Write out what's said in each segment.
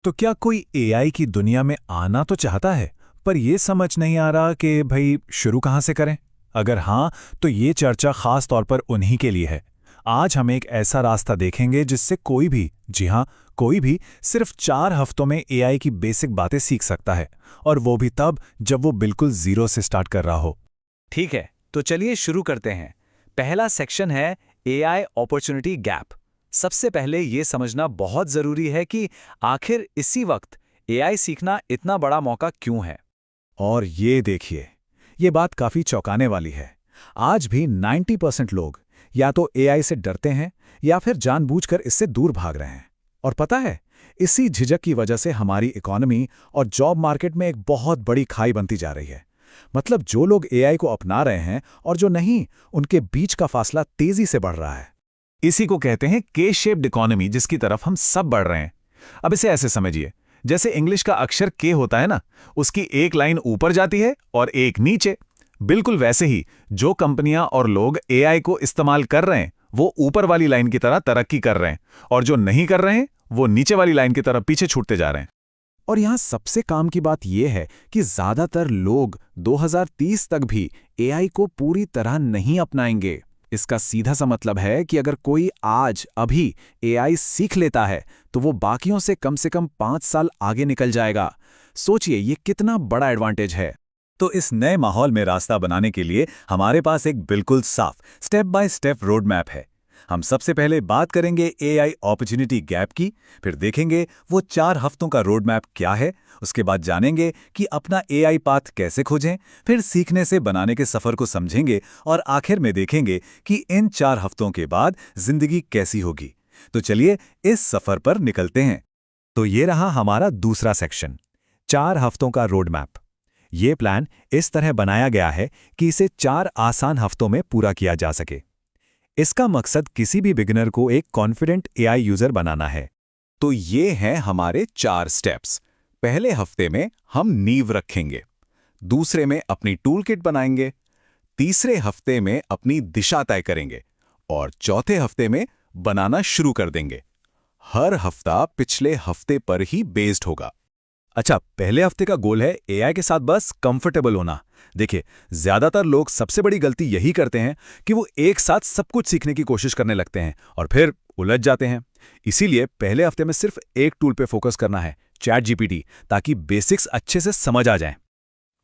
तो क्या कोई एआई की दुनिया में आना तो चाहता है, पर यह समझ नहीं आ रहा कि भाई शुरू कहां से करें? अगर हाँ, तो ये चर्चा खास तौर पर उन्हीं के लिए है। आज हम एक ऐसा रास्ता देखेंगे जिससे कोई भी, जी हाँ, कोई भी सिर्फ 4 हफ्तों में एआई की बेसिक बातें सीख सकता है, और वो भी तब जब वो बिल्कुल जीरो से स्टार्ट कर रहा हो। ठीक है, तो चलिए शुरू करते हैं। पहला सेक्शन है एआई अपॉर्चुनिटी गैप। सबसे पहले ये समझना बहुत जरूरी है कि आखिर इसी वक्त एआई सीखना इतना बड़ा मौका क्यों है। और ये देखिए, ये बात काफी चौंकाने वाली है। आज भी 90% लोग या तो एआई से डरते हैं या फिर जानबूझकर इससे दूर भाग रहे हैं। और पता है, इसी झिझक की वजह से हमारी इकोनॉमी और जॉब मार्केट में एक बहुत बड़ी खाई बनती जा रही है। मतलब जो लोग एआई को अपना रहे हैं और जो नहीं, उनके बीच का फासला तेजी से बढ़ रहा है। इसी को कहते हैं के शेप्ड इकोनॉमी, जिसकी तरफ हम सब बढ़ रहे हैं। अब इसे ऐसे समझिए, जैसे इंग्लिश का अक्षर के होता है ना, उसकी एक लाइन ऊपर जाती है और एक नीचे। बिल्कुल वैसे ही जो कंपनियां और लोग एआई को इस्तेमाल कर रहे हैं वो ऊपर वाली लाइन की तरह तरक्की कर रहे हैं, और जो नहीं कर रहे हैं वो नीचे वाली लाइन की तरफ पीछे छूटते जा रहे हैं। और यहाँ सबसे काम की बात यह है कि ज्यादातर लोग 2030 तक भी एआई को पूरी तरह नहीं अपनाएंगे। इसका सीधा सा मतलब है कि अगर कोई आज अभी एआई सीख लेता है तो वो बाकियों से कम 5 साल आगे निकल जाएगा। सोचिए ये कितना बड़ा एडवांटेज है। तो इस नए माहौल में रास्ता बनाने के लिए हमारे पास एक बिल्कुल साफ step by step road map है। हम सबसे पहले बात करेंगे एआई अपॉर्चुनिटी गैप की, फिर देखेंगे वो 4 हफ्तों का रोड मैप क्या है, उसके बाद जानेंगे कि अपना एआई पाथ कैसे खोजें, फिर सीखने से बनाने के सफर को समझेंगे, और आखिर में देखेंगे कि इन 4 हफ्तों के बाद जिंदगी कैसी होगी। तो चलिए इस सफर पर निकलते हैं। तो ये रहा हमारा दूसरा सेक्शन, 4 हफ्तों का रोड मैप। ये प्लान इस तरह बनाया गया है कि इसे 4 आसान हफ्तों में पूरा किया जा सके। इसका मकसद किसी भी बिगिनर को एक कॉन्फिडेंट एआई यूजर बनाना है। तो ये हैं हमारे 4 स्टेप्स। पहले हफ्ते में हम नींव रखेंगे, दूसरे में अपनी टूल किट बनाएंगे, तीसरे हफ्ते में अपनी दिशा तय करेंगे, और चौथे हफ्ते में बनाना शुरू कर देंगे। हर हफ्ता पिछले हफ्ते पर ही बेस्ड होगा। अच्छा, पहले हफ्ते का गोल है एआई के साथ बस कंफर्टेबल होना। देखिए, ज्यादातर लोग सबसे बड़ी गलती यही करते हैं कि वो एक साथ सब कुछ सीखने की कोशिश करने लगते हैं और फिर उलझ जाते हैं। इसीलिए पहले हफ्ते में सिर्फ एक टूल पे फोकस करना है, चैट जीपीटी, ताकि बेसिक्स अच्छे से समझ आ जाएं।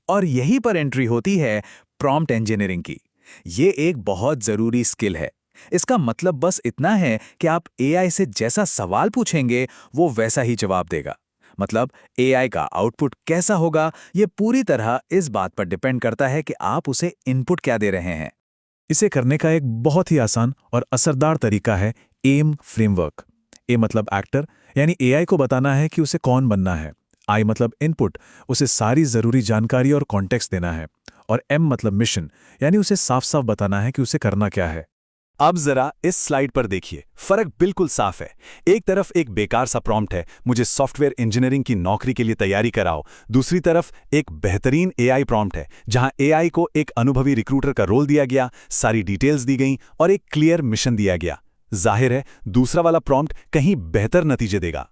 और यहीं पर एंट्री होती है प्रॉम्प्ट इंजीनियरिंग की। ये एक बहुत जरूरी स्किल है। इसका मतलब बस इतना है कि आप एआई से जैसा सवाल पूछेंगे वो वैसा ही जवाब देगा। मतलब एआई का आउटपुट कैसा होगा, ये पूरी तरह इस बात पर डिपेंड करता है कि आप उसे इनपुट क्या दे रहे हैं। इसे करने का एक बहुत ही आसान और असरदार तरीका है एम फ्रेमवर्क। ए मतलब एक्टर, यानी एआई को बताना है कि उसे कौन बनना है। आई मतलब इनपुट, उसे सारी जरूरी जानकारी और कॉन्टेक्स्ट देना है। और एम मतलब मिशन, यानी उसे साफ साफ बताना है कि उसे करना क्या है। अब जरा इस स्लाइड पर देखिए, फर्क बिल्कुल साफ है। एक तरफ एक बेकार सा प्रॉम्प्ट है, मुझे सॉफ्टवेयर इंजीनियरिंग की नौकरी के लिए तैयारी कराओ। दूसरी तरफ एक बेहतरीन एआई प्रॉम्प्ट है, जहां एआई को एक अनुभवी रिक्रूटर का रोल दिया गया, सारी डिटेल्स दी गई और एक क्लियर मिशन दिया गया। जाहिर है दूसरा वाला प्रॉम्प्ट कहीं बेहतर नतीजे देगा।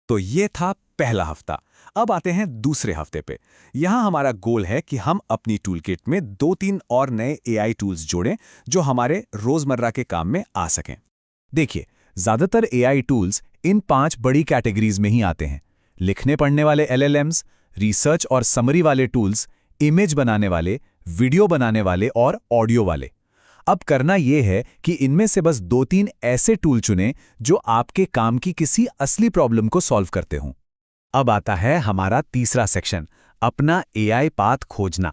तो ये था पहला हफ्ता। अब आते हैं दूसरे हफ्ते पे। यहां हमारा गोल है कि हम अपनी टूलकिट में 2-3 और नए एआई टूल्स जोड़ें जो हमारे रोजमर्रा के काम में आ सकें। देखिए, ज्यादातर एआई टूल्स इन 5 बड़ी कैटेगरीज में ही आते हैं: लिखने पढ़ने वाले एलएलएम्स, रिसर्च और समरी वाले टूल्स, इमेज बनाने वाले, वीडियो बनाने वाले और ऑडियो वाले। अब करना यह है कि इनमें से बस 2-3 ऐसे टूल चुनें जो आपके काम की किसी असली प्रॉब्लम को सॉल्व करते हों। अब आता है हमारा तीसरा सेक्शन, अपना एआई पाथ खोजना।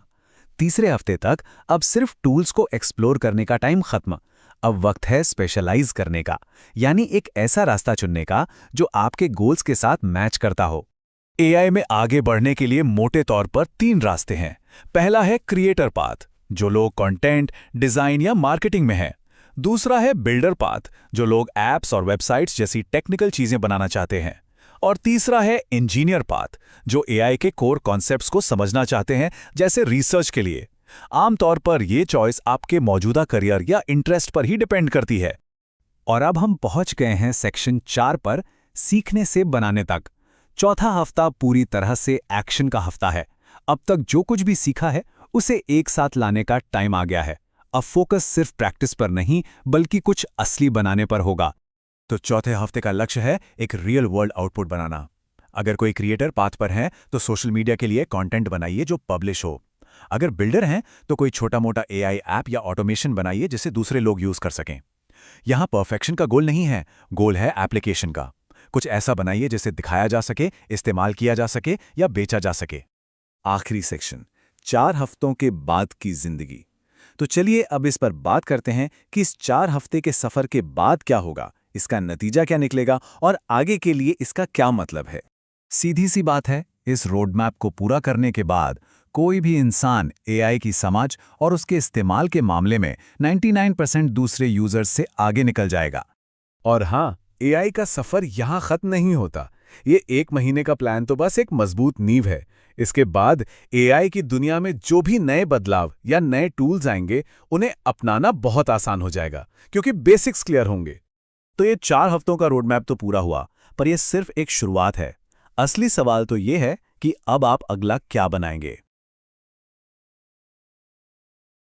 तीसरे हफ्ते तक अब सिर्फ टूल्स को एक्सप्लोर करने का टाइम खत्म। अब वक्त है स्पेशलाइज करने का, यानी एक ऐसा रास्ता चुनने का जो आपके गोल्स के साथ मैच करता हो। एआई में आगे बढ़ने के लिए मोटे तौर पर 3 रास्ते हैं। पहला है क्रिएटर पाथ, जो लोग कंटेंट, डिजाइन या मार्केटिंग में हैं। दूसरा है बिल्डर पाथ, जो लोग एप्स और वेबसाइट्स जैसी टेक्निकल चीजें बनाना चाहते हैं। और तीसरा है इंजीनियर पाथ, जो एआई के कोर कॉन्सेप्ट्स को समझना चाहते हैं, जैसे रिसर्च के लिए। आमतौर पर यह चॉइस आपके मौजूदा करियर या इंटरेस्ट पर ही डिपेंड करती है। और अब हम पहुंच गए हैं सेक्शन 4 पर, सीखने से बनाने तक। चौथा हफ्ता पूरी तरह से एक्शन का हफ्ता है। अब तक जो कुछ भी सीखा है उसे एक साथ लाने का टाइम आ गया है। अब फोकस सिर्फ प्रैक्टिस पर नहीं बल्कि कुछ असली बनाने पर होगा। तो चौथे हफ्ते का लक्ष्य है एक रियल वर्ल्ड आउटपुट बनाना। अगर कोई क्रिएटर पाथ पर है तो सोशल मीडिया के लिए कंटेंट बनाइए जो पब्लिश हो। अगर बिल्डर हैं तो कोई छोटा मोटा एआई ऐप या ऑटोमेशन बनाइए जिसे दूसरे लोग यूज कर सकें। यहाँ परफेक्शन का गोल नहीं है, गोल है एप्लीकेशन का। कुछ ऐसा बनाइए जिसे दिखाया जा सके, इस्तेमाल किया जा सके या बेचा जा सके। आखिरी सेक्शन, 4 हफ्तों के बाद की जिंदगी। तो चलिए अब इस पर बात करते हैं कि इस 4 हफ्ते के सफर के बाद क्या होगा, इसका नतीजा क्या निकलेगा और आगे के लिए इसका क्या मतलब है। सीधी सी बात है, इस रोडमैप को पूरा करने के बाद कोई भी इंसान एआई की समझ और उसके इस्तेमाल के मामले में 99% दूसरे यूजर्स से आगे निकल जाएगा। और हाँ, एआई का सफर यहाँ खत्म नहीं होता। ये 1 महीने का प्लान तो बस एक मजबूत नींव है। इसके बाद एआई की दुनिया में जो भी नए बदलाव या नए टूल्स आएंगे उन्हें अपनाना बहुत आसान हो जाएगा क्योंकि बेसिक्स क्लियर होंगे। तो ये 4 हफ्तों का रोडमैप तो पूरा हुआ, पर यह सिर्फ एक शुरुआत है। असली सवाल तो ये है कि अब आप अगला क्या बनाएंगे।